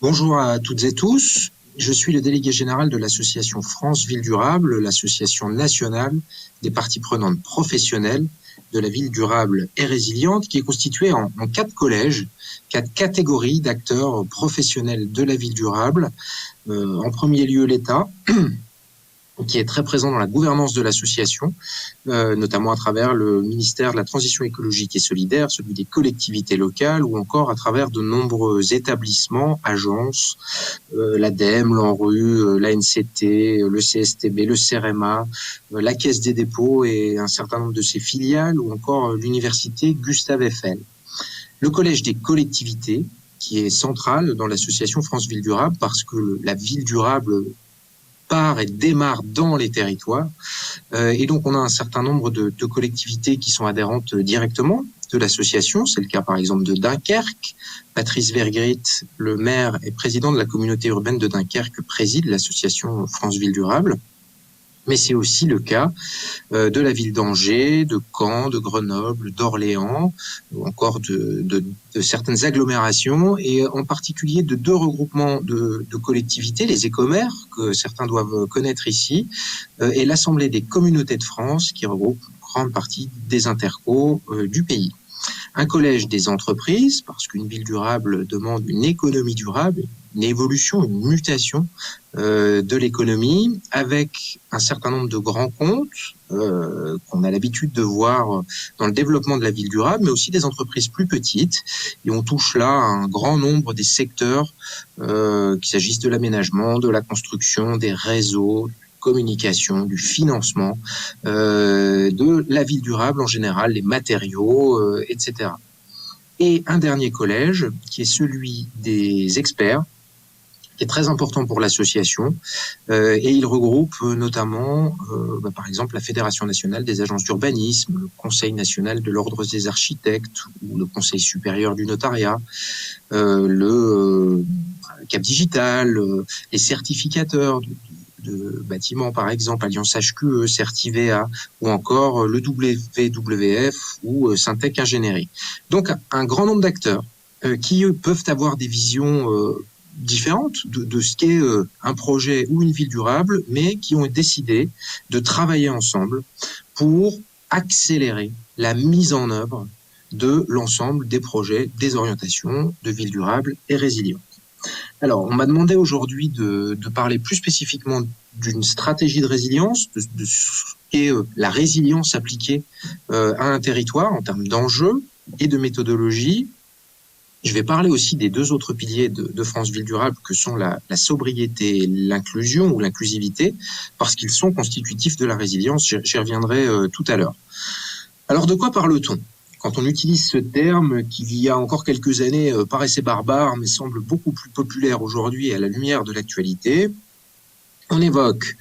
Bonjour à toutes et tous. Je suis le délégué général de l'association France Ville Durable, l'association nationale des parties prenantes professionnelles de la ville durable et résiliente, qui est constituée en 4 collèges, 4 catégories d'acteurs professionnels de la ville durable. En premier lieu, l'État, qui est très présent dans la gouvernance de l'association, notamment à travers le ministère de la Transition écologique et solidaire, celui des collectivités locales, ou encore à travers de nombreux établissements, agences, l'ADEME, l'ANRU, l'ANCT, le CSTB, le CEREMA, la Caisse des dépôts et un certain nombre de ses filiales, ou encore l'université Gustave Eiffel. Le collège des collectivités, qui est central dans l'association France Ville Durable, parce que la ville durable part et démarre dans les territoires. Et donc, on a un certain nombre de collectivités qui sont adhérentes directement de l'association. C'est le cas, par exemple, de Dunkerque. Patrice Vergrit, le maire et président de la communauté urbaine de Dunkerque, préside l'association France Ville Durable. Mais c'est aussi le cas de la ville d'Angers, de Caen, de Grenoble, d'Orléans, ou encore de certaines agglomérations, et en particulier de 2 regroupements de collectivités, les Écomères, que certains doivent connaître ici, et l'Assemblée des communautés de France, qui regroupe une grande partie des intercos du pays. Un collège des entreprises, parce qu'une ville durable demande une économie durable, une évolution, une mutation de l'économie, avec un certain nombre de grands comptes qu'on a l'habitude de voir dans le développement de la ville durable, mais aussi des entreprises plus petites. Et on touche là un grand nombre des secteurs, qu'il s'agisse de l'aménagement, de la construction, des réseaux, communication, du financement, de la ville durable en général, les matériaux, etc. Et un dernier collège, qui est celui des experts, qui est très important pour l'association, et il regroupe notamment, par exemple, la Fédération nationale des agences d'urbanisme, le Conseil national de l'ordre des architectes ou le Conseil supérieur du notariat, le Cap Digital, les certificateurs de bâtiments, par exemple, Alliance HQE, Certivea, ou encore le WWF ou Syntec Ingénierie. Donc, un grand nombre d'acteurs qui peuvent avoir des visions différentes de ce qu'est un projet ou une ville durable, mais qui ont décidé de travailler ensemble pour accélérer la mise en œuvre de l'ensemble des projets, des orientations de ville durable et résiliente. Alors, on m'a demandé aujourd'hui de parler plus spécifiquement d'une stratégie de résilience, de ce qu'est la résilience appliquée à un territoire en termes d'enjeux et de méthodologie. Je vais parler aussi des 2 autres piliers de France Ville Durable, que sont la sobriété et l'inclusion ou l'inclusivité, parce qu'ils sont constitutifs de la résilience. J'y reviendrai tout à l'heure. Alors, de quoi parle-t-on quand on utilise ce terme qui, il y a encore quelques années, paraissait barbare, mais semble beaucoup plus populaire aujourd'hui à la lumière de l'actualité? On évoque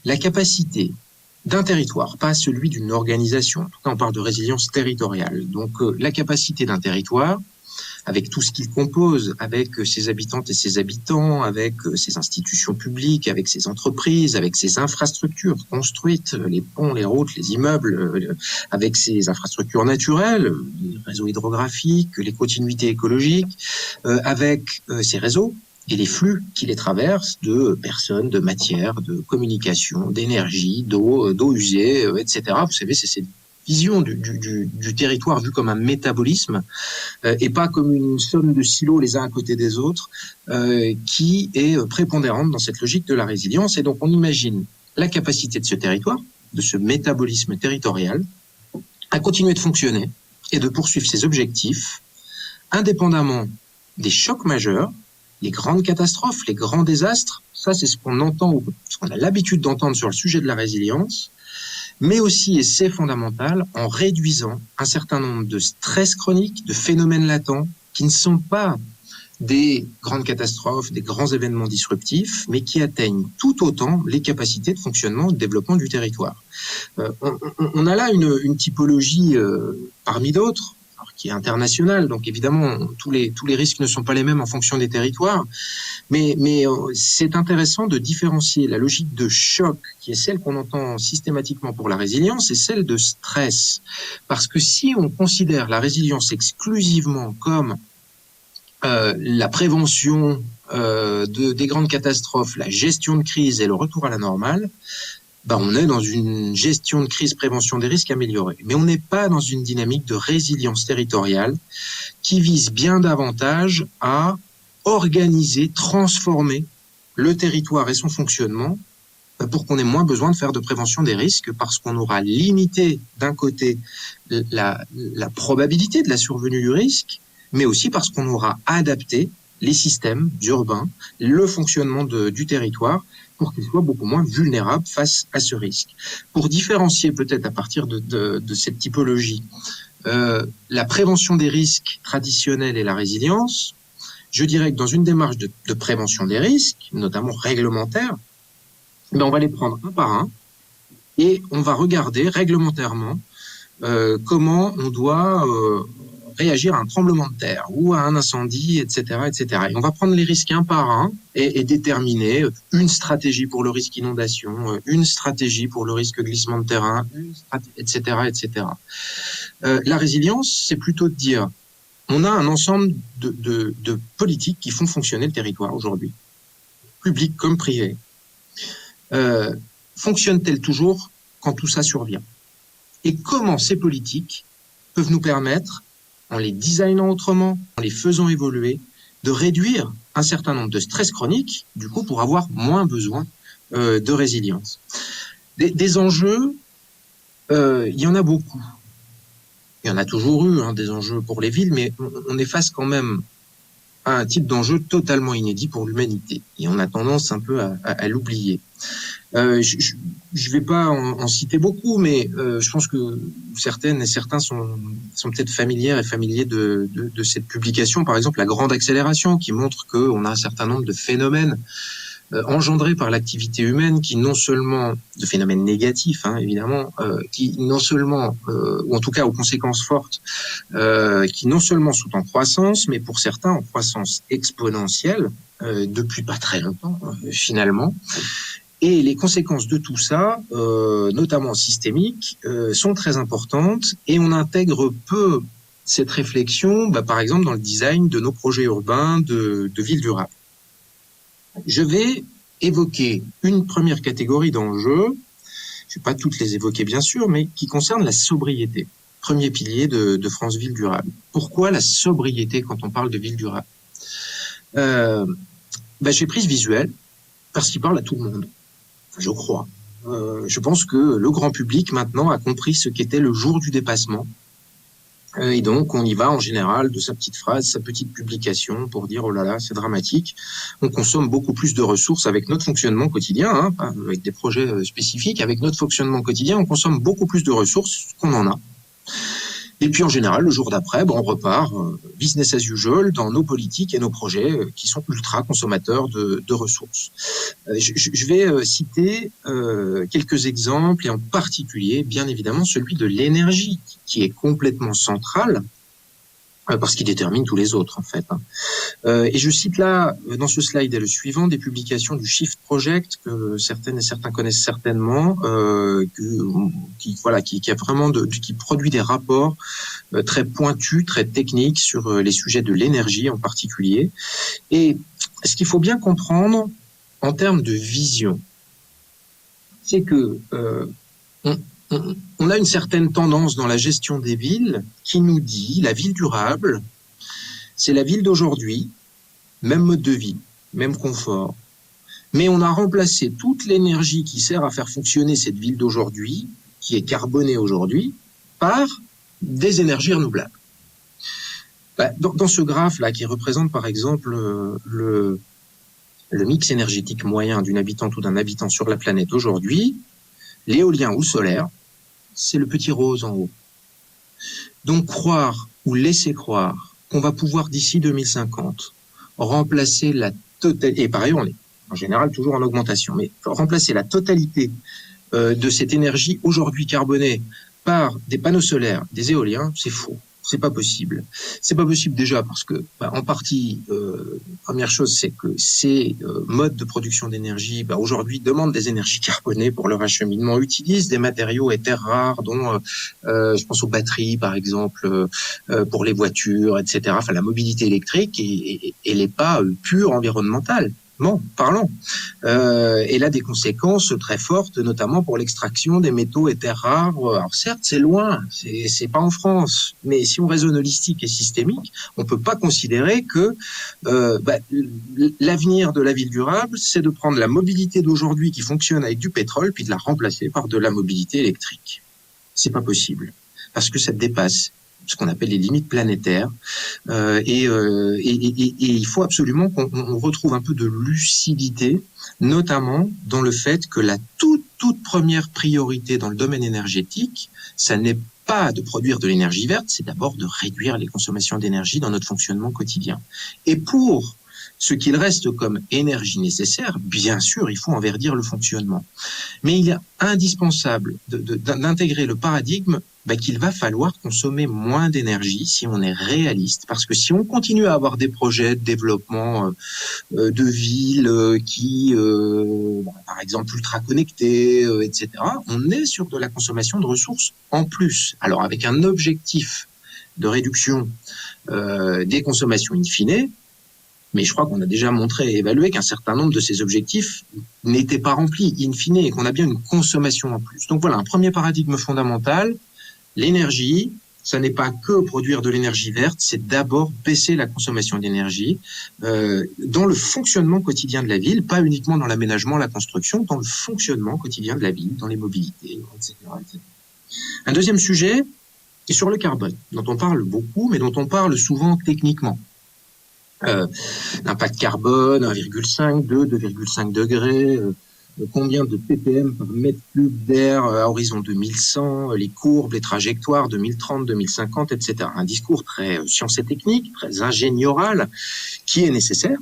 la capacité d'un territoire, pas celui d'une organisation. En tout cas, on parle de résilience territoriale. Donc, la capacité d'un territoire, avec tout ce qu'il compose, avec ses habitantes et ses habitants, avec ses institutions publiques, avec ses entreprises, avec ses infrastructures construites, les ponts, les routes, les immeubles, avec ses infrastructures naturelles, les réseaux hydrographiques, les continuités écologiques, avec ses réseaux et les flux qui les traversent de personnes, de matières, de communication, d'énergie, d'eau usée, etc. Vous savez, c'est cette vision du territoire vu comme un métabolisme et pas comme une somme de silos les uns à côté des autres, qui est prépondérante dans cette logique de la résilience. Et donc, on imagine la capacité de ce territoire, de ce métabolisme territorial, à continuer de fonctionner et de poursuivre ses objectifs, indépendamment des chocs majeurs, les grandes catastrophes, les grands désastres. Ça, c'est ce qu'on entend, ce qu'on a l'habitude d'entendre sur le sujet de la résilience, mais aussi, et c'est fondamental, en réduisant un certain nombre de stress chroniques, de phénomènes latents, qui ne sont pas des grandes catastrophes, des grands événements disruptifs, mais qui atteignent tout autant les capacités de fonctionnement et de développement du territoire. On a là une typologie parmi d'autres, qui est internationale, donc évidemment, tous les risques ne sont pas les mêmes en fonction des territoires, mais c'est intéressant de différencier la logique de choc, qui est celle qu'on entend systématiquement pour la résilience, et celle de stress. Parce que si on considère la résilience exclusivement comme la prévention des grandes catastrophes, la gestion de crise et le retour à la normale, on est dans une gestion de crise, prévention des risques améliorée. Mais on n'est pas dans une dynamique de résilience territoriale qui vise bien davantage à organiser, transformer le territoire et son fonctionnement pour qu'on ait moins besoin de faire de prévention des risques parce qu'on aura limité d'un côté la probabilité de la survenue du risque, mais aussi parce qu'on aura adapté les systèmes urbains, le fonctionnement du territoire pour qu'ils soient beaucoup moins vulnérables face à ce risque. Pour différencier peut-être à partir de cette typologie la prévention des risques traditionnels et la résilience, je dirais que dans une démarche de prévention des risques, notamment réglementaire, on va les prendre un par un et on va regarder réglementairement comment on doit réagir à un tremblement de terre ou à un incendie, etc., etc. Et on va prendre les risques un par un et déterminer une stratégie pour le risque inondation, une stratégie pour le risque glissement de terrain, etc., etc. La résilience, c'est plutôt de dire, on a un ensemble de politiques qui font fonctionner le territoire aujourd'hui, public comme privé. Fonctionnent-elles toujours quand tout ça survient? Et comment ces politiques peuvent nous permettre, en les designant autrement, en les faisant évoluer, de réduire un certain nombre de stress chroniques, du coup, pour avoir moins besoin de résilience. Des enjeux, il y en a beaucoup. Il y en a toujours eu, des enjeux pour les villes, mais on est face quand même à un type d'enjeu totalement inédit pour l'humanité. Et on a tendance un peu à l'oublier. Je vais pas en citer beaucoup, mais je pense que certaines et certains sont peut-être familières et familiers de cette publication, par exemple la grande accélération, qui montre qu'on a un certain nombre de phénomènes engendrés par l'activité humaine, qui non seulement, de phénomènes négatifs évidemment, qui non seulement, ou en tout cas aux conséquences fortes, qui non seulement sont en croissance, mais pour certains en croissance exponentielle, depuis pas très longtemps finalement. Et les conséquences de tout ça, notamment systémiques, sont très importantes et on intègre peu cette réflexion, par exemple dans le design de nos projets urbains de villes durables. Je vais évoquer une première catégorie d'enjeux, je ne vais pas toutes les évoquer bien sûr, mais qui concerne la sobriété, premier pilier de France Ville Durable. Pourquoi la sobriété quand on parle de ville durable? J'ai pris ce visuel parce qu'il parle à tout le monde. Je crois. Je pense que le grand public maintenant a compris ce qu'était le jour du dépassement. Et donc, on y va en général de sa petite phrase, sa petite publication pour dire « Oh là là, c'est dramatique ». On consomme beaucoup plus de ressources avec notre fonctionnement quotidien, avec des projets spécifiques. Avec notre fonctionnement quotidien, on consomme beaucoup plus de ressources qu'on en a. Et puis en général, le jour d'après, on repart business as usual dans nos politiques et nos projets qui sont ultra consommateurs de ressources. Je vais citer quelques exemples et en particulier, bien évidemment, celui de l'énergie qui est complètement central parce qu'il détermine tous les autres en fait. Et je cite là, dans ce slide et le suivant, des publications du Shift Project que certaines et certains connaissent certainement, qui a vraiment qui produit des rapports très pointus, très techniques sur les sujets de l'énergie en particulier. Et ce qu'il faut bien comprendre en termes de vision, c'est que on a une certaine tendance dans la gestion des villes qui nous dit la ville durable, c'est la ville d'aujourd'hui, même mode de vie, même confort. Mais on a remplacé toute l'énergie qui sert à faire fonctionner cette ville d'aujourd'hui, qui est carbonée aujourd'hui, par des énergies renouvelables. Dans ce graphe-là, qui représente par exemple le mix énergétique moyen d'une habitante ou d'un habitant sur la planète aujourd'hui, l'éolien ou le solaire, c'est le petit rose en haut. Donc croire ou laisser croire qu'on va pouvoir d'ici 2050 remplacer la totalité, et par ailleurs on est en général toujours en augmentation, mais remplacer la totalité de cette énergie aujourd'hui carbonée par des panneaux solaires, des éoliens, c'est faux. c'est pas possible. C'est pas possible déjà parce que, en partie, première chose, c'est que ces modes de production d'énergie, aujourd'hui, demandent des énergies carbonées pour leur acheminement, utilisent des matériaux et terres rares, dont je pense aux batteries, par exemple, pour les voitures, etc. Enfin, la mobilité électrique, elle n'est pas pure environnementale. Non, parlons. Elle a des conséquences très fortes, notamment pour l'extraction des métaux et terres rares. Alors certes, c'est loin, c'est pas en France, mais si on raisonne holistique et systémique, on peut pas considérer que l'avenir de la ville durable, c'est de prendre la mobilité d'aujourd'hui qui fonctionne avec du pétrole, puis de la remplacer par de la mobilité électrique. C'est pas possible, parce que ça dépasse ce qu'on appelle les limites planétaires, et il faut absolument qu'on retrouve un peu de lucidité, notamment dans le fait que la toute première priorité dans le domaine énergétique, ça n'est pas de produire de l'énergie verte, c'est d'abord de réduire les consommations d'énergie dans notre fonctionnement quotidien. Et pour ce qu'il reste comme énergie nécessaire, bien sûr, il faut en verdir le fonctionnement. Mais il est indispensable d'intégrer le paradigme qu'il va falloir consommer moins d'énergie si on est réaliste. Parce que si on continue à avoir des projets de développement de villes qui, par exemple, ultra connectées, etc., on est sur de la consommation de ressources en plus. Alors, avec un objectif de réduction des consommations in fine, mais je crois qu'on a déjà montré et évalué qu'un certain nombre de ces objectifs n'étaient pas remplis in fine et qu'on a bien une consommation en plus. Donc voilà, un premier paradigme fondamental. L'énergie, ça n'est pas que produire de l'énergie verte, c'est d'abord baisser la consommation d'énergie dans le fonctionnement quotidien de la ville, pas uniquement dans l'aménagement, la construction, dans le fonctionnement quotidien de la ville, dans les mobilités, etc., etc. Un deuxième sujet est sur le carbone, dont on parle beaucoup, mais dont on parle souvent techniquement. L'impact carbone, 1,5, 2,5 degrés, combien de ppm par mètre cube d'air à horizon 2100, les courbes, les trajectoires 2030, 2050, etc. Un discours très science et technique, très ingénioral, qui est nécessaire,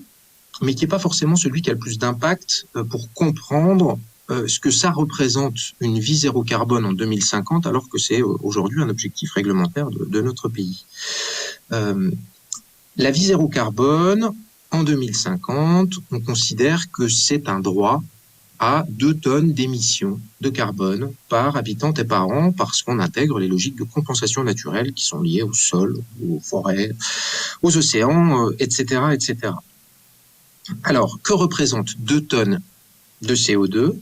mais qui n'est pas forcément celui qui a le plus d'impact pour comprendre ce que ça représente une vie zéro carbone en 2050, alors que c'est aujourd'hui un objectif réglementaire de notre pays. La vie zéro carbone, en 2050, on considère que c'est un droit à 2 tonnes d'émissions de carbone par habitant et par an, parce qu'on intègre les logiques de compensation naturelle qui sont liées au sol, aux forêts, aux océans, etc., etc. Alors, que représentent 2 tonnes de CO2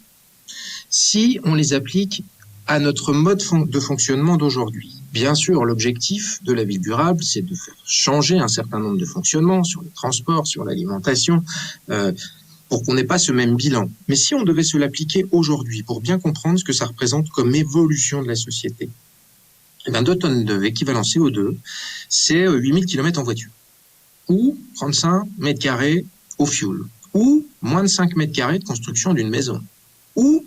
si on les applique à notre mode de fonctionnement d'aujourd'hui? Bien sûr, l'objectif de la ville durable, c'est de faire changer un certain nombre de fonctionnements sur les transports, sur l'alimentation, pour qu'on n'ait pas ce même bilan. Mais si on devait se l'appliquer aujourd'hui, pour bien comprendre ce que ça représente comme évolution de la société, 2 tonnes d'équivalent CO2, c'est 8000 km en voiture, ou 35 mètres carrés au fioul, ou moins de 5 mètres carrés de construction d'une maison, ou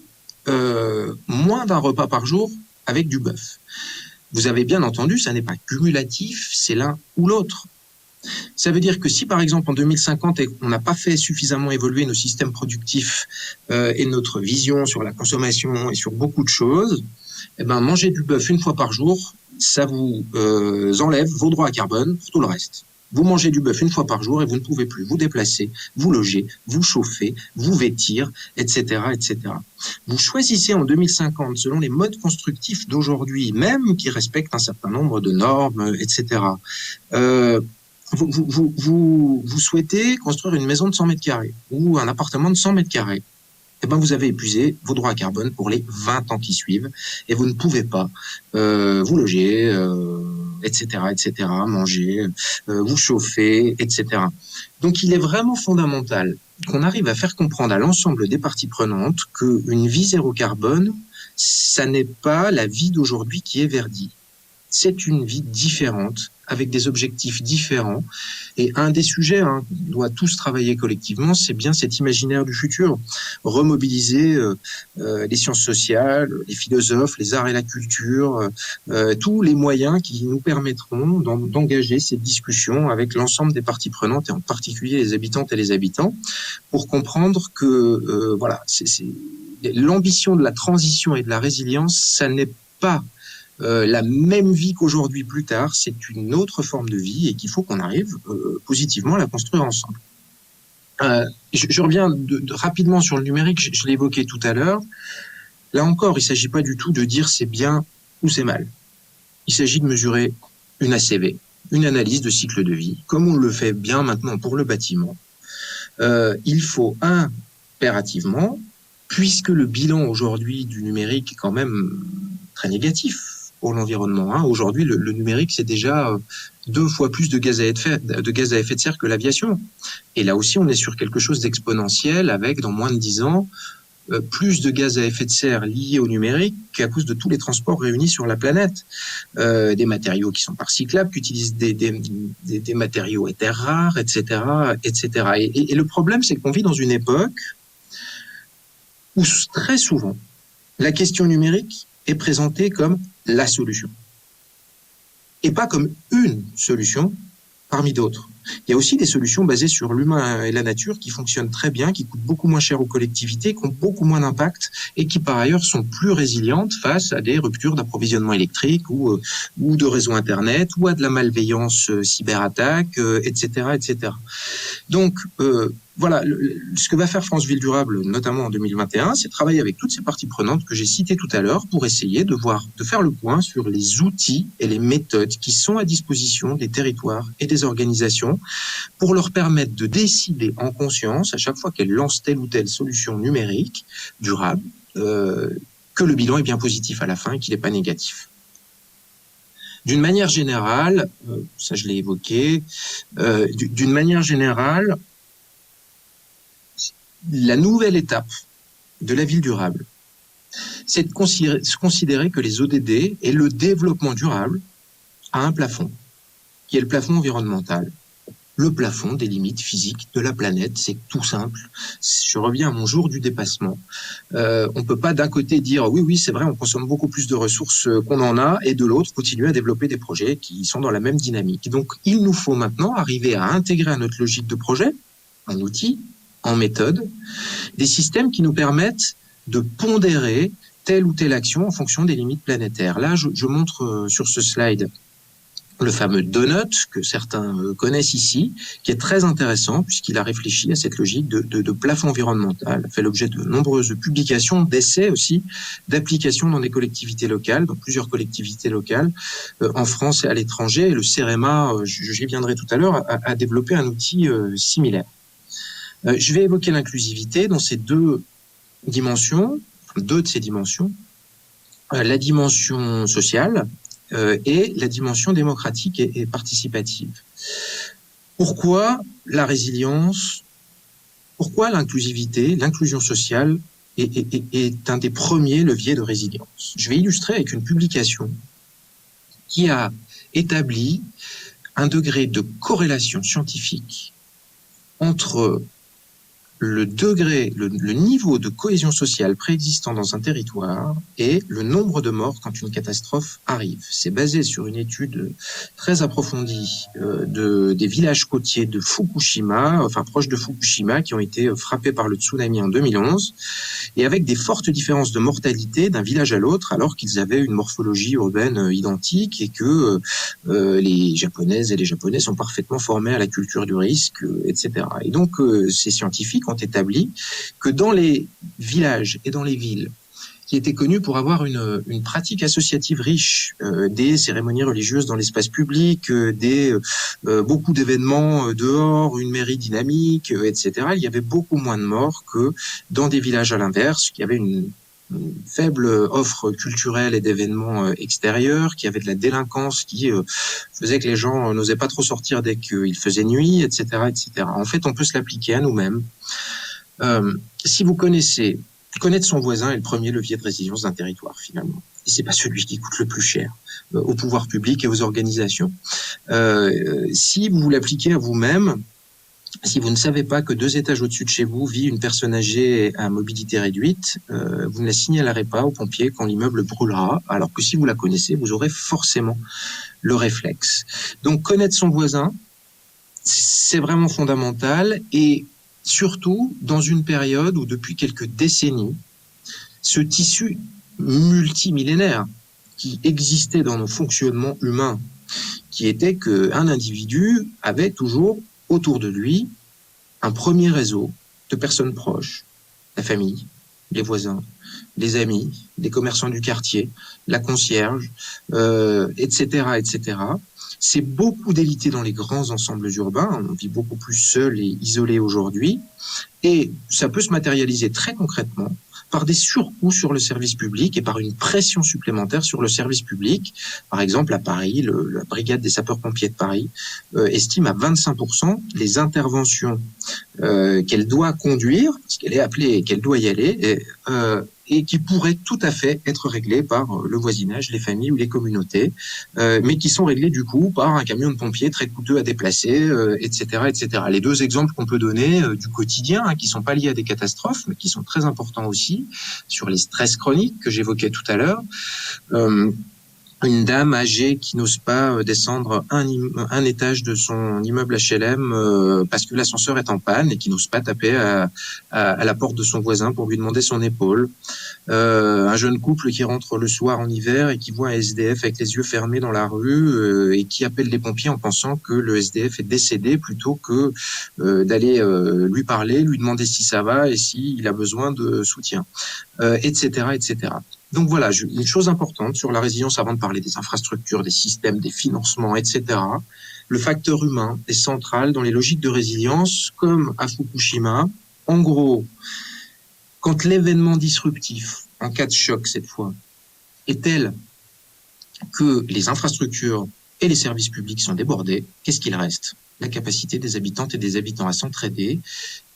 moins d'un repas par jour avec du bœuf. Vous avez bien entendu, ça n'est pas cumulatif, c'est l'un ou l'autre. Ça veut dire que si, par exemple, en 2050, on n'a pas fait suffisamment évoluer nos systèmes productifs et notre vision sur la consommation et sur beaucoup de choses, manger du bœuf une fois par jour, ça vous enlève vos droits à carbone pour tout le reste. Vous mangez du bœuf une fois par jour et vous ne pouvez plus vous déplacer, vous loger, vous chauffer, vous vêtir, etc., etc. Vous choisissez en 2050, selon les modes constructifs d'aujourd'hui, même qui respectent un certain nombre de normes, etc., vous souhaitez construire une maison de 100 mètres carrés ou un appartement de 100 mètres carrés. Vous avez épuisé vos droits à carbone pour les 20 ans qui suivent et vous ne pouvez pas vous loger, etc., etc., manger, vous chauffer, etc. Donc, il est vraiment fondamental qu'on arrive à faire comprendre à l'ensemble des parties prenantes qu'une vie zéro carbone, ça n'est pas la vie d'aujourd'hui qui est verdie. C'est une vie différente, avec des objectifs différents. Et un des sujets qu'on doit tous travailler collectivement, c'est bien cet imaginaire du futur. Remobiliser les sciences sociales, les philosophes, les arts et la culture, tous les moyens qui nous permettront d'engager cette discussion avec l'ensemble des parties prenantes, et en particulier les habitantes et les habitants, pour comprendre que l'ambition de la transition et de la résilience, ça n'est pas la même vie qu'aujourd'hui plus tard, c'est une autre forme de vie et qu'il faut qu'on arrive positivement à la construire ensemble. Je reviens rapidement sur le numérique, je l'ai évoqué tout à l'heure. Là encore, il ne s'agit pas du tout de dire c'est bien ou c'est mal. Il s'agit de mesurer une ACV, une analyse de cycle de vie, comme on le fait bien maintenant pour le bâtiment. Il faut impérativement, puisque le bilan aujourd'hui du numérique est quand même très négatif pour l'environnement. Aujourd'hui, le numérique, c'est déjà 2 fois plus de gaz à effet de serre que l'aviation. Et là aussi, on est sur quelque chose d'exponentiel avec, dans moins de 10 ans, plus de gaz à effet de serre liés au numérique qu'à cause de tous les transports réunis sur la planète. Des matériaux qui sont pas recyclables, qui utilisent des matériaux et terres rares, etc., etc. Et le problème, c'est qu'on vit dans une époque où très souvent, la question numérique est présentée comme la solution. Et pas comme une solution parmi d'autres. Il y a aussi des solutions basées sur l'humain et la nature qui fonctionnent très bien, qui coûtent beaucoup moins cher aux collectivités, qui ont beaucoup moins d'impact et qui par ailleurs sont plus résilientes face à des ruptures d'approvisionnement électrique ou de réseau Internet ou à de la malveillance cyberattaque, etc., etc. Donc, voilà, ce que va faire France Ville Durable, notamment en 2021, c'est travailler avec toutes ces parties prenantes que j'ai citées tout à l'heure pour essayer de faire le point sur les outils et les méthodes qui sont à disposition des territoires et des organisations pour leur permettre de décider en conscience, à chaque fois qu'elles lancent telle ou telle solution numérique durable, que le bilan est bien positif à la fin et qu'il n'est pas négatif. D'une manière générale, ça je l'ai évoqué, d'une manière générale, la nouvelle étape de la ville durable, c'est de considérer que les ODD et le développement durable a un plafond, qui est le plafond environnemental. Le plafond des limites physiques de la planète, c'est tout simple. Je reviens à mon jour du dépassement. On peut pas d'un côté dire oui, c'est vrai, on consomme beaucoup plus de ressources qu'on en a, et de l'autre continuer à développer des projets qui sont dans la même dynamique. Donc, il nous faut maintenant arriver à intégrer à notre logique de projet, en outil, en méthode, des systèmes qui nous permettent de pondérer telle ou telle action en fonction des limites planétaires. Là, je montre sur ce slide le fameux donut que certains connaissent ici, qui est très intéressant puisqu'il a réfléchi à cette logique de plafond environnemental, fait l'objet de nombreuses publications, d'essais aussi, d'applications dans des collectivités locales, dans plusieurs collectivités locales, en France et à l'étranger. Et le CEREMA, j'y viendrai tout à l'heure, a développé un outil similaire. Je vais évoquer l'inclusivité dans ces deux de ces dimensions, la dimension sociale et la dimension démocratique et participative. Pourquoi la résilience, pourquoi l'inclusivité, l'inclusion sociale est un des premiers leviers de résilience? Je vais illustrer avec une publication qui a établi un degré de corrélation scientifique entre le niveau de cohésion sociale préexistant dans un territoire et le nombre de morts quand une catastrophe arrive. C'est basé sur une étude très approfondie des villages côtiers de Fukushima, enfin proches de Fukushima, qui ont été frappés par le tsunami en 2011, et avec des fortes différences de mortalité d'un village à l'autre, alors qu'ils avaient une morphologie urbaine identique et que les Japonaises et les Japonais sont parfaitement formés à la culture du risque, etc. Et donc, ces scientifiques ont établi que dans les villages et dans les villes qui étaient connus pour avoir une pratique associative riche, des cérémonies religieuses dans l'espace public, beaucoup d'événements dehors, une mairie dynamique, etc., il y avait beaucoup moins de morts que dans des villages à l'inverse, qui avaient une faible offre culturelle et d'événements extérieurs, qui avait de la délinquance qui faisait que les gens n'osaient pas trop sortir dès qu'il faisait nuit, etc., etc. En fait, on peut se l'appliquer à nous-mêmes. Si vous connaître son voisin est le premier levier de résilience d'un territoire, finalement. Et c'est pas celui qui coûte le plus cher au pouvoir public et aux organisations. Si vous l'appliquez à vous-même, si vous ne savez pas que 2 étages au-dessus de chez vous vit une personne âgée à mobilité réduite, vous ne la signalerez pas aux pompiers quand l'immeuble brûlera, alors que si vous la connaissez, vous aurez forcément le réflexe. Donc, connaître son voisin, c'est vraiment fondamental, et surtout dans une période où, depuis quelques décennies, ce tissu multimillénaire qui existait dans nos fonctionnements humains, qui était qu'un individu avait toujours autour de lui un premier réseau de personnes proches, la famille, les voisins, les amis, les commerçants du quartier, la concierge, etc., etc. C'est beaucoup délité dans les grands ensembles urbains. On vit beaucoup plus seul et isolé aujourd'hui. Et ça peut se matérialiser très concrètement par des surcoûts sur le service public et par une pression supplémentaire sur le service public. Par exemple, à Paris, la brigade des sapeurs-pompiers de Paris estime à 25% les interventions qu'elle doit conduire, parce qu'elle est appelée et qu'elle doit y aller, et qui pourraient tout à fait être réglées par le voisinage, les familles ou les communautés, mais qui sont réglées du coup par un camion de pompiers très coûteux à déplacer, etc., etc. Les deux exemples qu'on peut donner du quotidien, qui sont pas liés à des catastrophes, mais qui sont très importants aussi, sur les stress chroniques que j'évoquais tout à l'heure. Une dame âgée qui n'ose pas descendre un étage de son immeuble HLM parce que l'ascenseur est en panne et qui n'ose pas taper à la porte de son voisin pour lui demander son épaule. Un jeune couple qui rentre le soir en hiver et qui voit un SDF avec les yeux fermés dans la rue et qui appelle les pompiers en pensant que le SDF est décédé plutôt que d'aller lui parler, lui demander si ça va et s'il a besoin de soutien, etc., etc. Donc voilà, une chose importante sur la résilience avant de parler des infrastructures, des systèmes, des financements, etc. Le facteur humain est central dans les logiques de résilience, comme à Fukushima. En gros, quand l'événement disruptif, en cas de choc cette fois, est tel que les infrastructures et les services publics sont débordés, qu'est-ce qu'il reste? La capacité des habitantes et des habitants à s'entraider.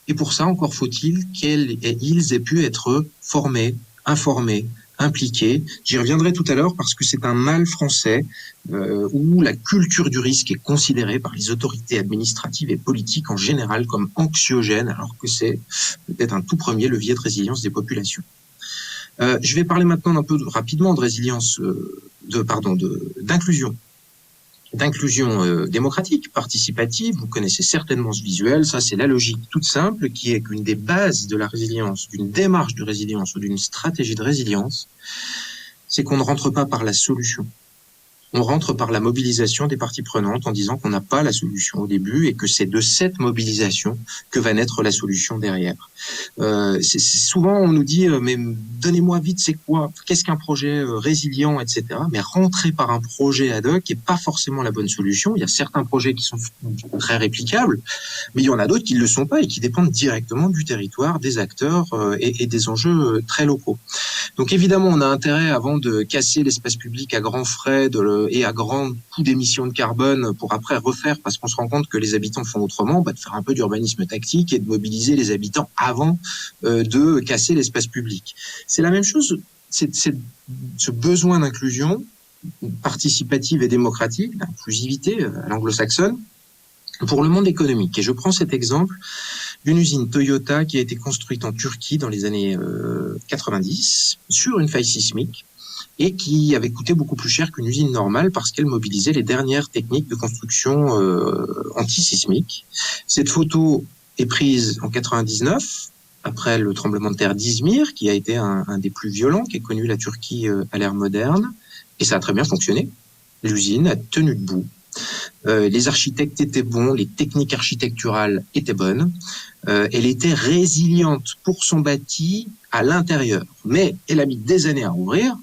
Et pour ça, encore faut-il qu'ils aient pu être formés, informés, impliqués. J'y reviendrai tout à l'heure parce que c'est un mal français où la culture du risque est considérée par les autorités administratives et politiques en général comme anxiogène, alors que c'est peut-être un tout premier levier de résilience des populations. Je vais parler maintenant un peu rapidement de résilience, d'inclusion. D'inclusion démocratique, participative. Vous connaissez certainement ce visuel. Ça, c'est la logique toute simple qui est qu'une des bases de la résilience, d'une démarche de résilience ou d'une stratégie de résilience, c'est qu'on ne rentre pas par la solution. On rentre par la mobilisation des parties prenantes en disant qu'on n'a pas la solution au début et que c'est de cette mobilisation que va naître la solution derrière. Souvent, on nous dit « mais donnez-moi vite, c'est quoi? Qu'est-ce qu'un projet résilient, etc. » Mais rentrer par un projet ad hoc n'est pas forcément la bonne solution. Il y a certains projets qui sont très réplicables, mais il y en a d'autres qui ne le sont pas et qui dépendent directement du territoire, des acteurs et des enjeux très locaux. Donc évidemment, on a intérêt, avant de casser l'espace public à grands frais et à grands coûts d'émissions de carbone pour après refaire, parce qu'on se rend compte que les habitants font autrement, de faire un peu d'urbanisme tactique et de mobiliser les habitants avant de casser l'espace public. C'est la même chose, c'est ce besoin d'inclusion participative et démocratique, d'inclusivité à l'anglo-saxonne, pour le monde économique. Et je prends cet exemple d'une usine Toyota qui a été construite en Turquie dans les années 90 sur une faille sismique et qui avait coûté beaucoup plus cher qu'une usine normale parce qu'elle mobilisait les dernières techniques de construction anti-sismique. Cette photo est prise en 99, après le tremblement de terre d'Izmir, qui a été un des plus violents qu'ait connu la Turquie à l'ère moderne, et ça a très bien fonctionné. L'usine a tenu debout. Les architectes étaient bons, les techniques architecturales étaient bonnes, elle était résiliente pour son bâti à l'intérieur, mais elle a mis des années à rouvrir,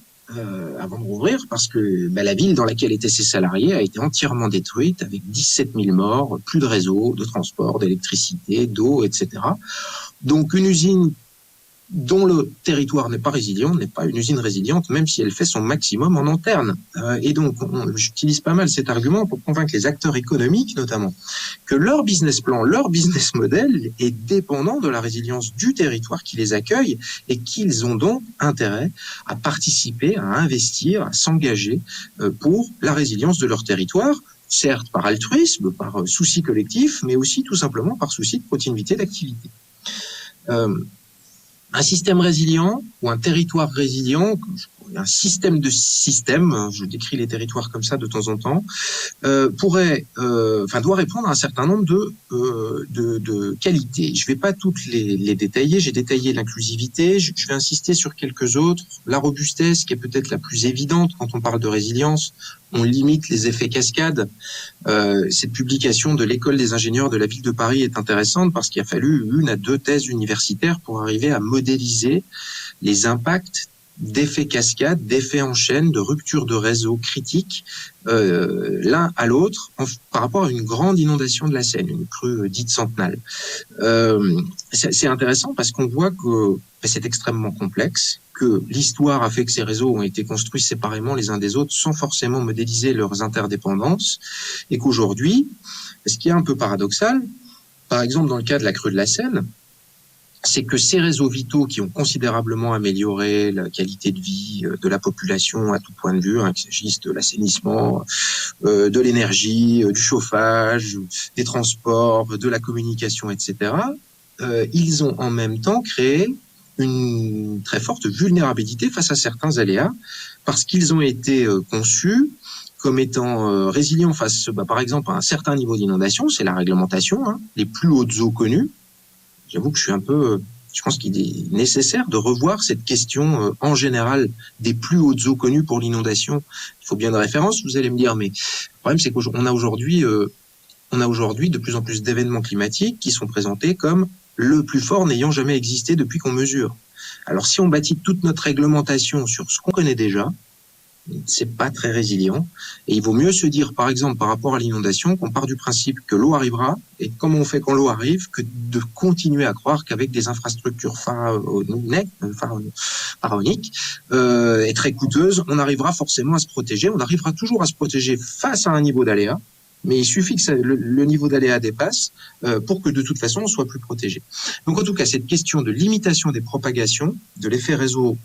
avant de rouvrir, parce que la ville dans laquelle étaient ses salariés a été entièrement détruite avec 17 000 morts, plus de réseau, de transport, d'électricité, d'eau, etc. Donc une usine dont le territoire n'est pas résilient, n'est pas une usine résiliente, même si elle fait son maximum en interne. Et donc, j'utilise pas mal cet argument pour convaincre les acteurs économiques, notamment, que leur business plan, leur business model est dépendant de la résilience du territoire qui les accueille et qu'ils ont donc intérêt à participer, à investir, à s'engager pour la résilience de leur territoire, certes par altruisme, par souci collectif, mais aussi tout simplement par souci de continuité d'activité. Un système résilient ou un territoire résilient, un système de systèmes, je décris les territoires comme ça de temps en temps, doit répondre à un certain nombre de qualités. Je ne vais pas toutes les détailler. J'ai détaillé l'inclusivité. Je vais insister sur quelques autres. La robustesse, qui est peut-être la plus évidente quand on parle de résilience. On limite les effets cascades. Cette publication de l'École des ingénieurs de la ville de Paris est intéressante parce qu'il a fallu 1 à 2 thèses universitaires pour arriver à modéliser les impacts d'effets cascades, d'effets en chaîne, de rupture de réseau critiques l'un à l'autre par rapport à une grande inondation de la Seine, une crue dite centenale. C'est intéressant parce qu'on voit que c'est extrêmement complexe, que l'histoire a fait que ces réseaux ont été construits séparément les uns des autres sans forcément modéliser leurs interdépendances, et qu'aujourd'hui, ce qui est un peu paradoxal, par exemple dans le cas de la crue de la Seine, c'est que ces réseaux vitaux qui ont considérablement amélioré la qualité de vie de la population à tout point de vue, qu'il s'agisse de l'assainissement, de l'énergie, du chauffage, des transports, de la communication, etc., ils ont en même temps créé une très forte vulnérabilité face à certains aléas, parce qu'ils ont été conçus comme étant résilients face, par exemple, à un certain niveau d'inondation, c'est la réglementation, les plus hautes eaux connues. J'avoue que je pense qu'il est nécessaire de revoir cette question en général des plus hautes eaux connues pour l'inondation. Il faut bien de référence, vous allez me dire, mais le problème c'est qu'on a aujourd'hui de plus en plus d'événements climatiques qui sont présentés comme le plus fort n'ayant jamais existé depuis qu'on mesure. Alors si on bâtit toute notre réglementation sur ce qu'on connaît déjà, c'est pas très résilient. Et il vaut mieux se dire, par exemple, par rapport à l'inondation, qu'on part du principe que l'eau arrivera, et comment on fait quand l'eau arrive, que de continuer à croire qu'avec des infrastructures pharaoniques et très coûteuses, on arrivera forcément à se protéger. On arrivera toujours à se protéger face à un niveau d'aléa, mais il suffit que le niveau d'aléa dépasse pour que de toute façon on soit plus protégé. Donc en tout cas, cette question de limitation des propagations, de l'effet réseau,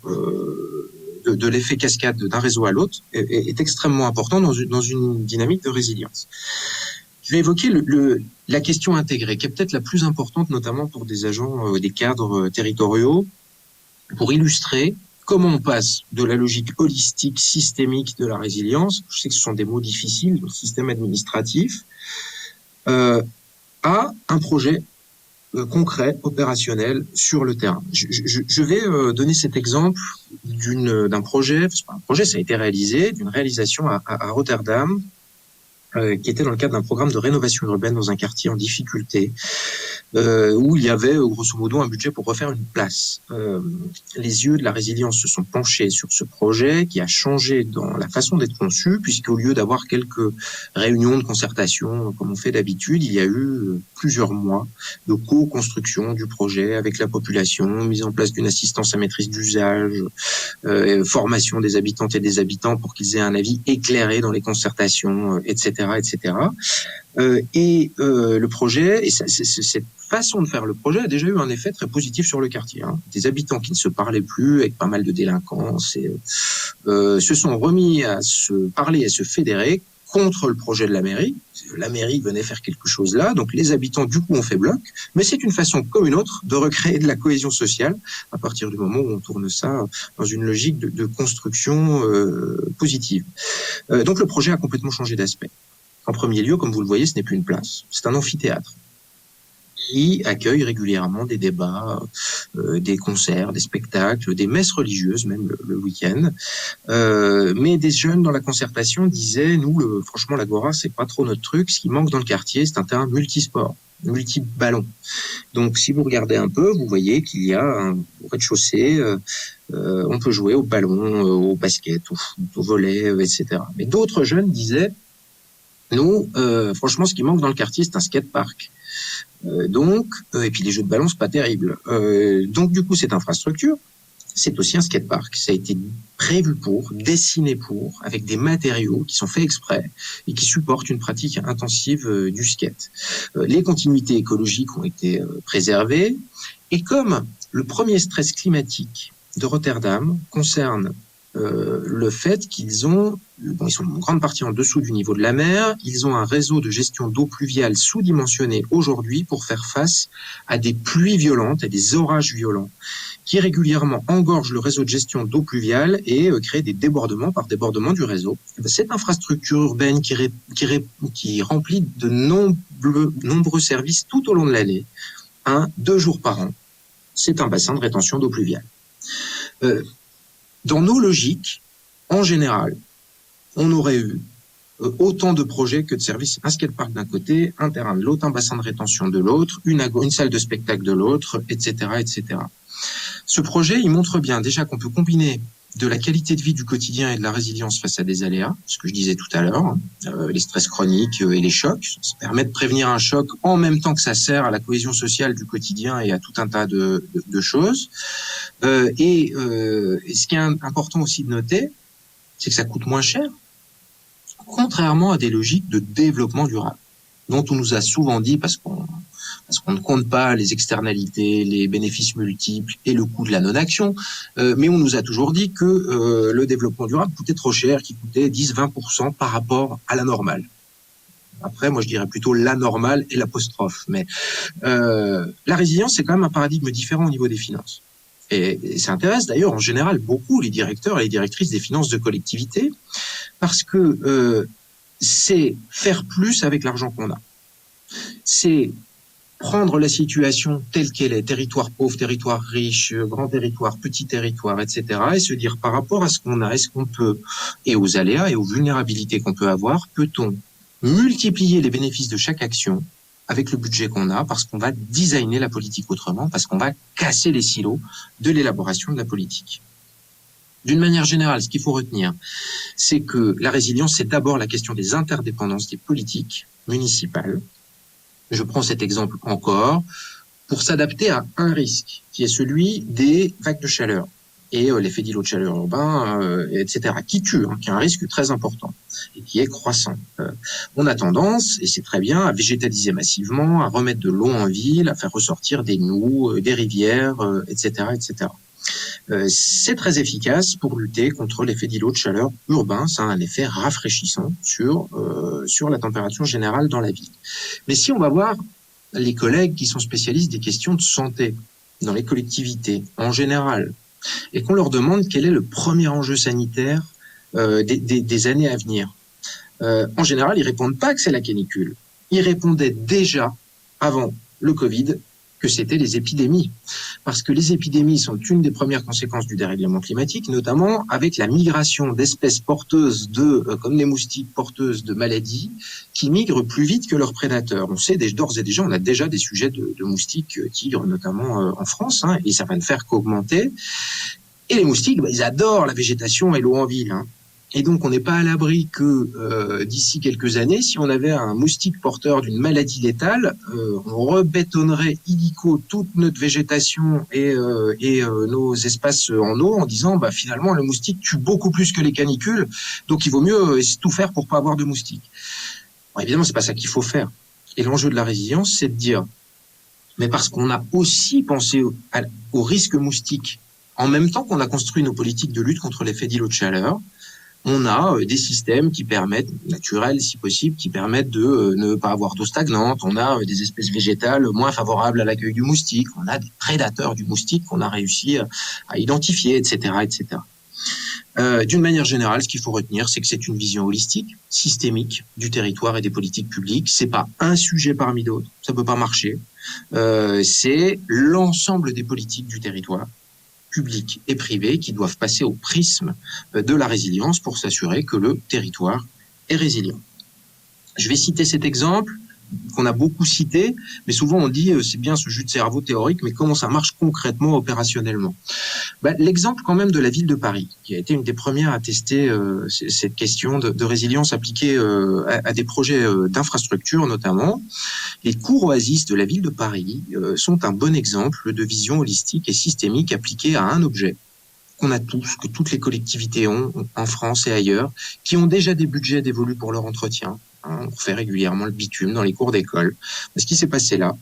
de l'effet cascade d'un réseau à l'autre est extrêmement important dans une dynamique de résilience. Je vais évoquer la question intégrée, qui est peut-être la plus importante, notamment pour des agents, des cadres territoriaux, pour illustrer comment on passe de la logique holistique, systémique de la résilience, je sais que ce sont des mots difficiles, le système administratif, à un projet concret, opérationnel sur le terrain. Je vais donner cet exemple d'un projet, c'est pas un projet, ça a été réalisé, d'une réalisation à Rotterdam, qui était dans le cadre d'un programme de rénovation urbaine dans un quartier en difficulté, où il y avait grosso modo un budget pour refaire une place. Les yeux de la résilience se sont penchés sur ce projet qui a changé dans la façon d'être conçu, puisqu'au lieu d'avoir quelques réunions de concertation comme on fait d'habitude, il y a eu plusieurs mois de co-construction du projet avec la population, mise en place d'une assistance à maîtrise d'usage, formation des habitantes et des habitants pour qu'ils aient un avis éclairé dans les concertations, etc., etc. Le projet, et cette façon de faire le projet a déjà eu un effet très positif sur le quartier. Des habitants qui ne se parlaient plus, avec pas mal de délinquance, se sont remis à se parler et à se fédérer contre le projet de la mairie. La mairie venait faire quelque chose là, donc les habitants du coup ont fait bloc, mais c'est une façon comme une autre de recréer de la cohésion sociale à partir du moment où on tourne ça dans une logique de construction positive. Donc le projet a complètement changé d'aspect. En premier lieu, comme vous le voyez, ce n'est plus une place, c'est un amphithéâtre qui accueille régulièrement des débats, des concerts, des spectacles, des messes religieuses, même le week-end. Mais des jeunes dans la concertation disaient, nous, franchement, l'Agora, c'est pas trop notre truc. Ce qui manque dans le quartier, c'est un terrain multisport, multi-ballon. Donc, si vous regardez un peu, vous voyez qu'il y a au rez-de-chaussée, on peut jouer au ballon, au basket, au foot, au volley, etc. Mais d'autres jeunes disaient, nous, franchement, ce qui manque dans le quartier, c'est un skatepark. Et puis les jeux de ballon, c'est pas terrible. Donc du coup, cette infrastructure, c'est aussi un skatepark. Ça a été prévu pour, dessiné pour, avec des matériaux qui sont faits exprès et qui supportent une pratique intensive du skate. Les continuités écologiques ont été préservées. Et comme le premier stress climatique de Rotterdam concerne le fait qu'ils sont en grande partie en dessous du niveau de la mer, ils ont un réseau de gestion d'eau pluviale sous-dimensionné aujourd'hui pour faire face à des pluies violentes et des orages violents qui régulièrement engorgent le réseau de gestion d'eau pluviale et créent des débordements par débordement du réseau. Cette infrastructure urbaine qui remplit de nombreux services tout au long de l'année, 2 jours par an, c'est un bassin de rétention d'eau pluviale. Dans nos logiques, en général, on aurait eu autant de projets que de services. Un skatepark d'un côté, un terrain de l'autre, un bassin de rétention de l'autre, une salle de spectacle de l'autre, etc., etc. Ce projet, il montre bien déjà qu'on peut combiner de la qualité de vie du quotidien et de la résilience face à des aléas, ce que je disais tout à l'heure, les stress chroniques et les chocs. Ça permet de prévenir un choc en même temps que ça sert à la cohésion sociale du quotidien et à tout un tas de choses. Et ce qui est important aussi de noter, c'est que ça coûte moins cher, contrairement à des logiques de développement durable, dont on nous a souvent dit, parce qu'on ne compte pas les externalités, les bénéfices multiples et le coût de la non-action, mais on nous a toujours dit que le développement durable coûtait trop cher, qu'il coûtait 10-20% par rapport à la normale. Après, moi, je dirais plutôt la normale et l'apostrophe. Mais la résilience, c'est quand même un paradigme différent au niveau des finances. Et ça intéresse d'ailleurs en général beaucoup les directeurs et les directrices des finances de collectivités, parce que c'est faire plus avec l'argent qu'on a. C'est prendre la situation telle qu'elle est, territoire pauvre, territoire riche, grand territoire, petit territoire, etc., et se dire par rapport à ce qu'on a, est-ce qu'on peut, et aux aléas et aux vulnérabilités qu'on peut avoir, peut-on multiplier les bénéfices de chaque action avec le budget qu'on a, parce qu'on va designer la politique autrement, parce qu'on va casser les silos de l'élaboration de la politique. D'une manière générale, ce qu'il faut retenir, c'est que la résilience, c'est d'abord la question des interdépendances des politiques municipales. Je prends cet exemple encore pour s'adapter à un risque, qui est celui des vagues de chaleur et l'effet d'îlot de chaleur urbain, etc., qui tue, qui est un risque très important et qui est croissant. On a tendance, et c'est très bien, à végétaliser massivement, à remettre de l'eau en ville, à faire ressortir des noues, des rivières, etc., etc. C'est très efficace pour lutter contre l'effet d'îlot de chaleur urbain. Ça a un effet rafraîchissant sur la température générale dans la ville. Mais si on va voir les collègues qui sont spécialistes des questions de santé dans les collectivités en général, et qu'on leur demande quel est le premier enjeu sanitaire des années à venir, en général, ils répondent pas que c'est la canicule. Ils répondaient déjà, avant le Covid, que c'était les épidémies. Parce que les épidémies sont une des premières conséquences du dérèglement climatique, notamment avec la migration d'espèces porteuses comme les moustiques porteuses de maladies, qui migrent plus vite que leurs prédateurs. On sait d'ores et déjà, on a déjà des sujets de moustiques tigres, notamment en France, et ça va ne faire qu'augmenter. Et les moustiques, ils adorent la végétation et l'eau en ville. Et donc, on n'est pas à l'abri que d'ici quelques années, si on avait un moustique porteur d'une maladie létale, on rebétonnerait illico toute notre végétation et nos espaces en eau en disant, finalement, le moustique tue beaucoup plus que les canicules, donc il vaut mieux tout faire pour pas avoir de moustiques. Bon, évidemment, c'est pas ça qu'il faut faire. Et l'enjeu de la résilience, c'est de dire, mais parce qu'on a aussi pensé au risque moustique, en même temps qu'on a construit nos politiques de lutte contre l'effet d'îlot de chaleur, on a des systèmes qui permettent, naturels si possible, qui permettent de ne pas avoir d'eau stagnante. On a des espèces végétales moins favorables à l'accueil du moustique. On a des prédateurs du moustique qu'on a réussi à identifier, etc., etc. D'une manière générale, ce qu'il faut retenir, c'est que c'est une vision holistique, systémique du territoire et des politiques publiques. C'est pas un sujet parmi d'autres, ça peut pas marcher. C'est l'ensemble des politiques du territoire, publics et privés, qui doivent passer au prisme de la résilience pour s'assurer que le territoire est résilient. Je vais citer cet exemple qu'on a beaucoup cité, mais souvent on dit c'est bien ce jus de cerveau théorique, mais comment ça marche concrètement, opérationnellement? L'exemple quand même de la ville de Paris, qui a été une des premières à tester cette question de résilience appliquée à des projets d'infrastructure notamment. Les cours oasis de la ville de Paris sont un bon exemple de vision holistique et systémique appliquée à un objet qu'on a tous, que toutes les collectivités ont en France et ailleurs, qui ont déjà des budgets dévolus pour leur entretien. On fait régulièrement le bitume dans les cours d'école. Ce qui s'est passé là,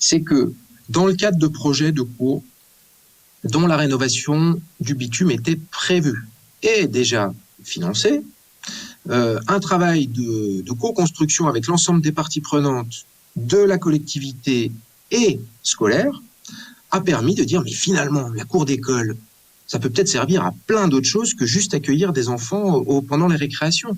c'est que dans le cadre de projets de cours dont la rénovation du bitume était prévue, est déjà financé. Un travail de co-construction avec l'ensemble des parties prenantes de la collectivité et scolaire a permis de dire, mais finalement, la cour d'école, ça peut peut-être servir à plein d'autres choses que juste accueillir des enfants pendant les récréations.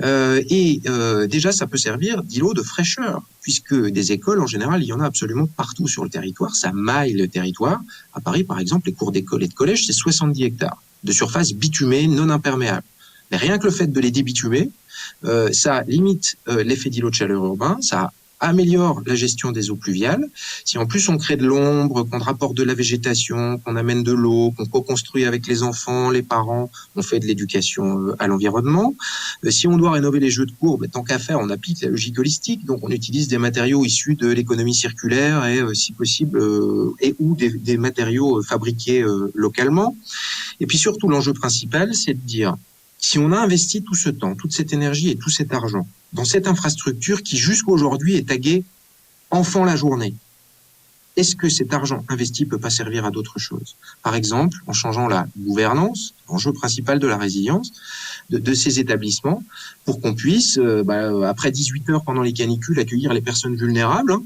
Déjà, ça peut servir d'îlot de fraîcheur, puisque des écoles, en général, il y en a absolument partout sur le territoire. Ça maille le territoire. À Paris, par exemple, les cours d'école et de collège, c'est 70 hectares de surface bitumée non imperméable. Mais rien que le fait de les débitumer, ça limite l'effet d'îlot de chaleur urbain, ça améliore la gestion des eaux pluviales. Si en plus on crée de l'ombre, qu'on rapporte de la végétation, qu'on amène de l'eau, qu'on co-construit avec les enfants, les parents, on fait de l'éducation à l'environnement. Si on doit rénover les jeux de cours, tant qu'à faire, on applique la logique holistique, donc on utilise des matériaux issus de l'économie circulaire et si possible et ou des matériaux fabriqués localement. Et puis surtout, l'enjeu principal, c'est de dire, si on a investi tout ce temps, toute cette énergie et tout cet argent dans cette infrastructure qui jusqu'à aujourd'hui est taguée enfant la journée, est-ce que cet argent investi peut pas servir à d'autres choses? Par exemple, en changeant la gouvernance, l'enjeu principal de la résilience de ces établissements, pour qu'on puisse, après 18 heures pendant les canicules, accueillir les personnes vulnérables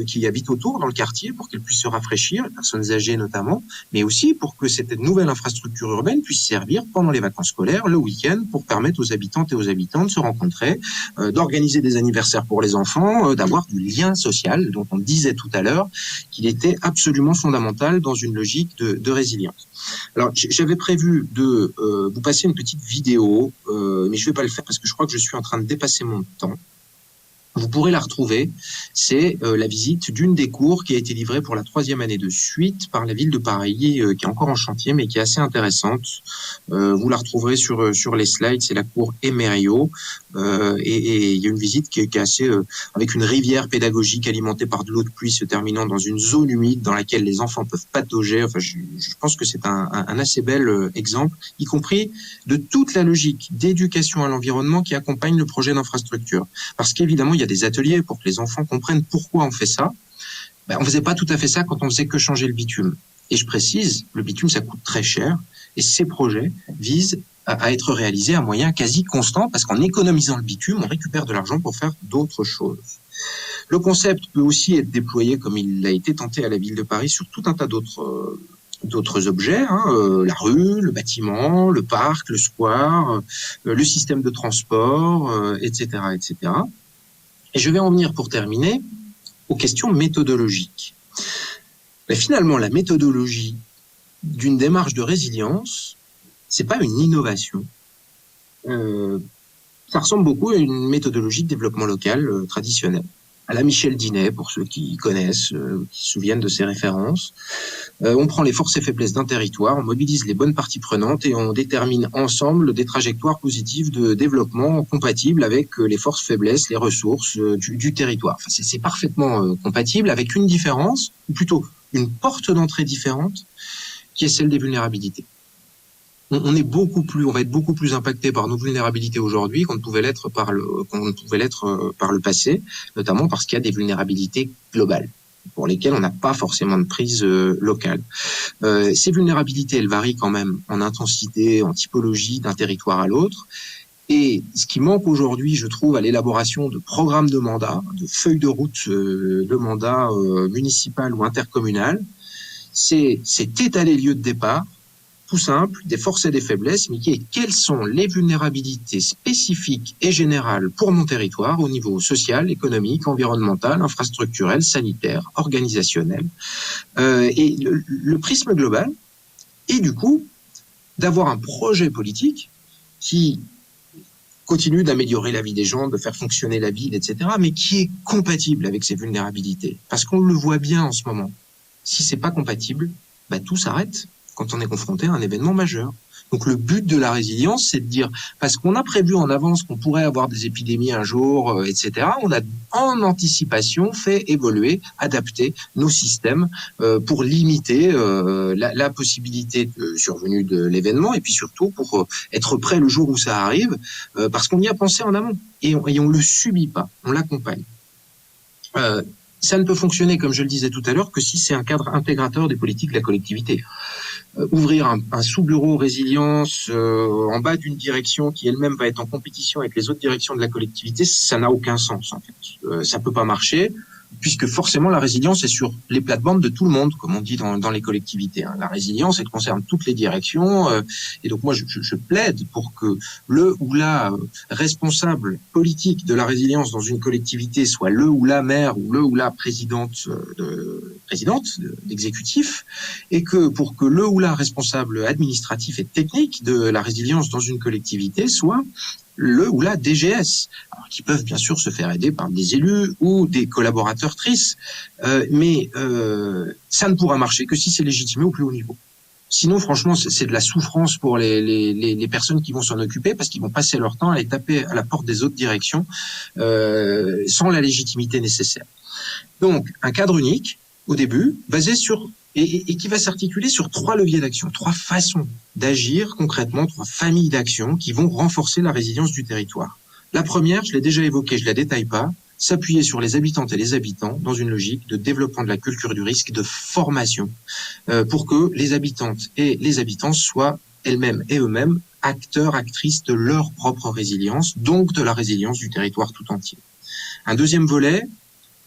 qui habitent autour dans le quartier, pour qu'elles puissent se rafraîchir, les personnes âgées notamment, mais aussi pour que cette nouvelle infrastructure urbaine puisse servir pendant les vacances scolaires, le week-end, pour permettre aux habitantes et aux habitants de se rencontrer, d'organiser des anniversaires pour les enfants, d'avoir du lien social, dont on disait tout à l'heure qu'il était absolument fondamental dans une logique de résilience. Alors, j'avais prévu de vous passer une petite vidéo, mais je vais pas le faire parce que je crois que je suis en train de dépasser mon temps. Vous pourrez la retrouver. C'est la visite d'une des cours qui a été livrée pour la 3e année de suite par la ville de Paris, qui est encore en chantier, mais qui est assez intéressante. Vous la retrouverez sur les slides. C'est la cour Emerio. Et il y a une visite qui est assez avec une rivière pédagogique alimentée par de l'eau de pluie se terminant dans une zone humide dans laquelle les enfants peuvent patauger. Enfin, je pense que c'est un assez bel exemple, y compris de toute la logique d'éducation à l'environnement qui accompagne le projet d'infrastructure. Parce qu'évidemment, il y a des ateliers pour que les enfants comprennent pourquoi on fait ça. On faisait pas tout à fait ça quand on faisait que changer le bitume. Et je précise, le bitume, ça coûte très cher. Et ces projets visent à être réalisés à moyens quasi constants parce qu'en économisant le bitume, on récupère de l'argent pour faire d'autres choses. Le concept peut aussi être déployé comme il a été tenté à la ville de Paris sur tout un tas d'autres objets, la rue, le bâtiment, le parc, le square, le système de transport, etc., etc. Et je vais en venir pour terminer aux questions méthodologiques. Mais finalement, la méthodologie d'une démarche de résilience, c'est pas une innovation. Ça ressemble beaucoup à une méthodologie de développement local traditionnelle. À la Michel Dinet, pour ceux qui connaissent, qui se souviennent de ces références. On prend les forces et faiblesses d'un territoire, on mobilise les bonnes parties prenantes et on détermine ensemble des trajectoires positives de développement compatibles avec les forces, faiblesses, les ressources du territoire. Enfin, c'est parfaitement compatible avec une différence, ou plutôt une porte d'entrée différente, qui est celle des vulnérabilités. On va être beaucoup plus impacté par nos vulnérabilités aujourd'hui qu'on ne pouvait l'être par le passé, notamment parce qu'il y a des vulnérabilités globales pour lesquelles on n'a pas forcément de prise locale. Ces vulnérabilités, elles varient quand même en intensité, en typologie d'un territoire à l'autre. Et ce qui manque aujourd'hui, je trouve, à l'élaboration de programmes de mandat, de feuilles de route de mandat municipal ou intercommunal, c'est cet état des lieux de départ, tout simple, des forces et des faiblesses, mais qui est quelles sont les vulnérabilités spécifiques et générales pour mon territoire au niveau social, économique, environnemental, infrastructurel, sanitaire, organisationnel. Et le prisme global est du coup d'avoir un projet politique qui continue d'améliorer la vie des gens, de faire fonctionner la ville, etc., mais qui est compatible avec ces vulnérabilités. Parce qu'on le voit bien en ce moment. Si c'est pas compatible, tout s'arrête quand on est confronté à un événement majeur. Donc le but de la résilience, c'est de dire, parce qu'on a prévu en avance qu'on pourrait avoir des épidémies un jour, etc., on a en anticipation fait évoluer, adapter nos systèmes pour limiter la possibilité de survenue de l'événement et puis surtout pour être prêt le jour où ça arrive, parce qu'on y a pensé en amont et on le subit pas, on l'accompagne. Ça ne peut fonctionner, comme je le disais tout à l'heure, que si c'est un cadre intégrateur des politiques de la collectivité. ouvrir un sous-bureau résilience en bas d'une direction qui elle-même va être en compétition avec les autres directions de la collectivité, ça n'a aucun sens en fait. Ça peut pas marcher, puisque forcément la résilience est sur les plates-bandes de tout le monde, comme on dit dans les collectivités. La résilience, elle concerne toutes les directions, et donc moi je plaide pour que le ou la responsable politique de la résilience dans une collectivité soit le ou la maire ou le ou la présidente d'exécutif, et que pour que le ou la responsable administratif et technique de la résilience dans une collectivité soit le ou la DGS, alors, qui peuvent bien sûr se faire aider par des élus ou des collaborateurs TRIS, mais ça ne pourra marcher que si c'est légitimé au plus haut niveau. Sinon, franchement, c'est de la souffrance pour les personnes qui vont s'en occuper, parce qu'ils vont passer leur temps à aller taper à la porte des autres directions sans la légitimité nécessaire. Donc, un cadre unique, au début, basé sur et qui va s'articuler sur 3 leviers d'action, 3 façons d'agir concrètement, 3 familles d'actions qui vont renforcer la résilience du territoire. La première, je l'ai déjà évoquée, je la détaille pas, s'appuyer sur les habitantes et les habitants dans une logique de développement de la culture du risque, de formation, pour que les habitantes et les habitants soient elles-mêmes et eux-mêmes acteurs, actrices de leur propre résilience, donc de la résilience du territoire tout entier. Un deuxième volet,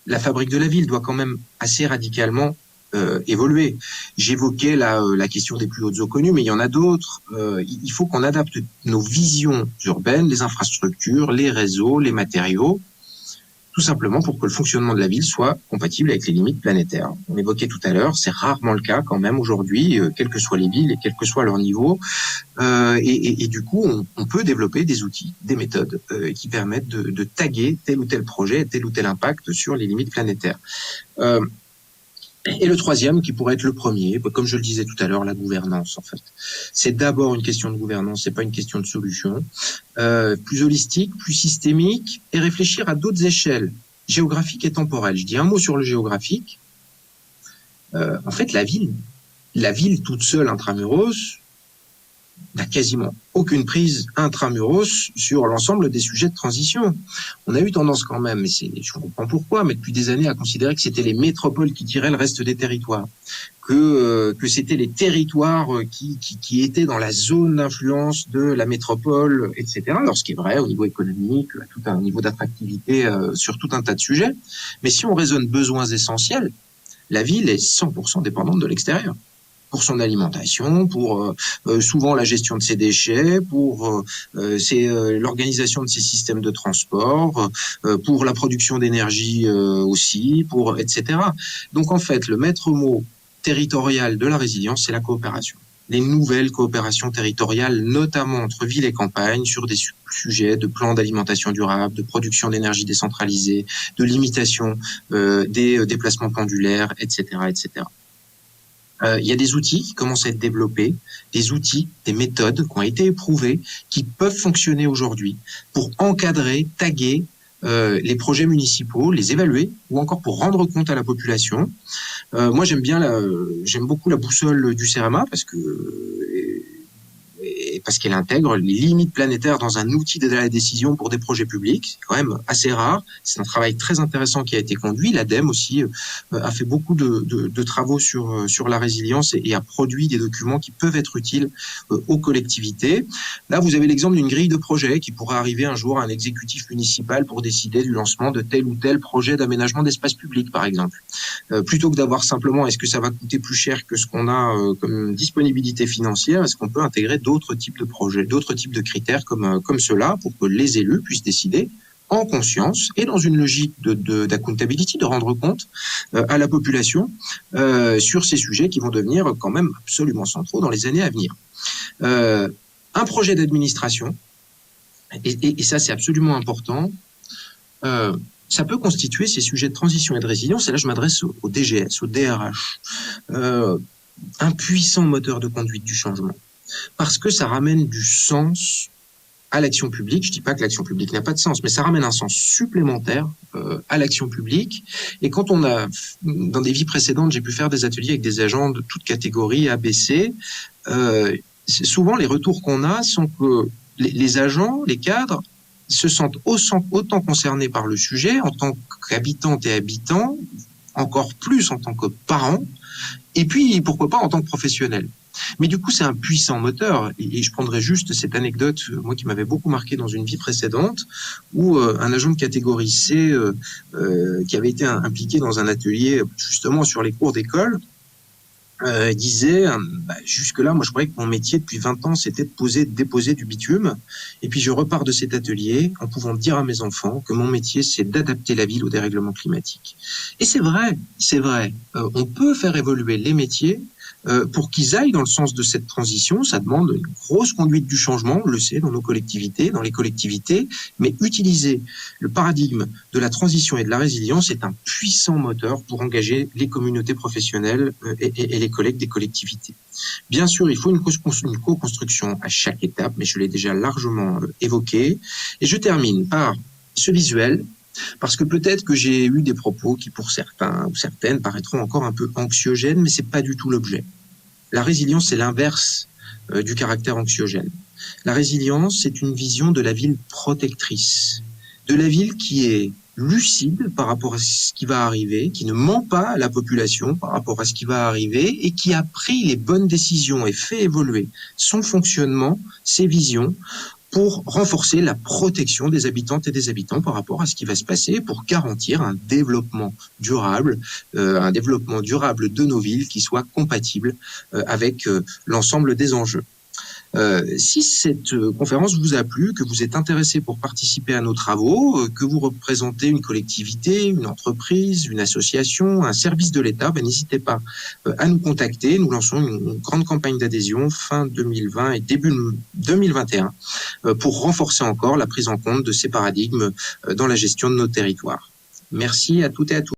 la fabrique de la ville doit quand même assez radicalement évoluer. J'évoquais la question des plus hautes eaux connues, mais il y en a d'autres. Il faut qu'on adapte nos visions urbaines, les infrastructures, les réseaux, les matériaux, tout simplement pour que le fonctionnement de la ville soit compatible avec les limites planétaires. On évoquait tout à l'heure, c'est rarement le cas quand même aujourd'hui, quelles que soient les villes et quel que soit leur niveau. Et du coup, on peut développer des outils, des méthodes qui permettent de taguer tel ou tel projet, tel ou tel impact sur les limites planétaires. Et le troisième, qui pourrait être le premier, comme je le disais tout à l'heure, la gouvernance, en fait. C'est d'abord une question de gouvernance, c'est pas une question de solution. Plus holistique, plus systémique, et réfléchir à d'autres échelles, géographiques et temporelles. Je dis un mot sur le géographique. En fait, la ville toute seule, intramuros, n'a quasiment aucune prise intramuros sur l'ensemble des sujets de transition. On a eu tendance quand même, et je comprends pourquoi, mais depuis des années à considérer que c'était les métropoles qui tiraient le reste des territoires, que c'était les territoires qui étaient dans la zone d'influence de la métropole, etc. Alors ce qui est vrai au niveau économique, à tout un niveau d'attractivité sur tout un tas de sujets. Mais si on raisonne besoins essentiels, la ville est 100% dépendante de l'extérieur. Pour son alimentation, pour souvent la gestion de ses déchets, pour l'organisation de ses systèmes de transport, pour la production d'énergie aussi, etc. Donc en fait, le maître mot territorial de la résilience, c'est la coopération. Les nouvelles coopérations territoriales, notamment entre villes et campagnes, sur des sujets de plans d'alimentation durable, de production d'énergie décentralisée, de limitation des déplacements pendulaires, etc., etc. Il y a des outils qui commencent à être développés, des outils, des méthodes qui ont été éprouvées, qui peuvent fonctionner aujourd'hui pour encadrer, taguer les projets municipaux, les évaluer, ou encore pour rendre compte à la population. Moi, j'aime beaucoup la boussole du CERAMA parce qu'elle intègre les limites planétaires dans un outil d'aide à la décision pour des projets publics. C'est quand même assez rare. C'est un travail très intéressant qui a été conduit. L'ADEME aussi a fait beaucoup de travaux sur la résilience et a produit des documents qui peuvent être utiles aux collectivités. Là, vous avez l'exemple d'une grille de projet qui pourrait arriver un jour à un exécutif municipal pour décider du lancement de tel ou tel projet d'aménagement d'espace public, par exemple. Plutôt que d'avoir simplement est-ce que ça va coûter plus cher que ce qu'on a comme disponibilité financière, est-ce qu'on peut intégrer d'autres types de projets, d'autres types de critères comme cela pour que les élus puissent décider en conscience et dans une logique d'accountability, de rendre compte à la population sur ces sujets qui vont devenir quand même absolument centraux dans les années à venir. Un projet d'administration, et ça c'est absolument important, ça peut constituer ces sujets de transition et de résilience, et là je m'adresse au DGS, au DRH, un puissant moteur de conduite du changement. Parce que ça ramène du sens à l'action publique. Je dis pas que l'action publique n'a pas de sens, mais ça ramène un sens supplémentaire à l'action publique. Et quand dans des vies précédentes, j'ai pu faire des ateliers avec des agents de toutes catégories, A, B, C, souvent les retours qu'on a sont que les agents, les cadres, se sentent autant concernés par le sujet en tant qu'habitantes et habitants, encore plus en tant que parents, et puis pourquoi pas en tant que professionnels. Mais du coup, c'est un puissant moteur. Et je prendrai juste cette anecdote, moi, qui m'avait beaucoup marqué dans une vie précédente, où un agent de catégorie C qui avait été impliqué dans un atelier justement sur les cours d'école, disait, jusque-là, moi je croyais que mon métier depuis 20 ans, c'était de déposer du bitume. Et puis je repars de cet atelier en pouvant dire à mes enfants que mon métier, c'est d'adapter la ville au dérèglement climatique. Et c'est vrai, c'est vrai. On peut faire évoluer les métiers pour qu'ils aillent dans le sens de cette transition. Ça demande une grosse conduite du changement, on le sait, dans nos collectivités, dans les collectivités, mais utiliser le paradigme de la transition et de la résilience est un puissant moteur pour engager les communautés professionnelles et les collègues des collectivités. Bien sûr, il faut une co-construction à chaque étape, mais je l'ai déjà largement évoqué. Et je termine par ce visuel, parce que peut-être que j'ai eu des propos qui, pour certains ou certaines, paraîtront encore un peu anxiogènes, mais c'est pas du tout l'objet. La résilience, c'est l'inverse du caractère anxiogène. La résilience, c'est une vision de la ville protectrice, de la ville qui est lucide par rapport à ce qui va arriver, qui ne ment pas à la population par rapport à ce qui va arriver et qui a pris les bonnes décisions et fait évoluer son fonctionnement, ses visions, pour renforcer la protection des habitantes et des habitants par rapport à ce qui va se passer, pour garantir un développement durable de nos villes qui soit compatible avec l'ensemble des enjeux. Si cette conférence vous a plu, que vous êtes intéressé pour participer à nos travaux, que vous représentez une collectivité, une entreprise, une association, un service de l'État, n'hésitez pas à nous contacter. Nous lançons une grande campagne d'adhésion fin 2020 et début 2021 pour renforcer encore la prise en compte de ces paradigmes dans la gestion de nos territoires. Merci à toutes et à tous.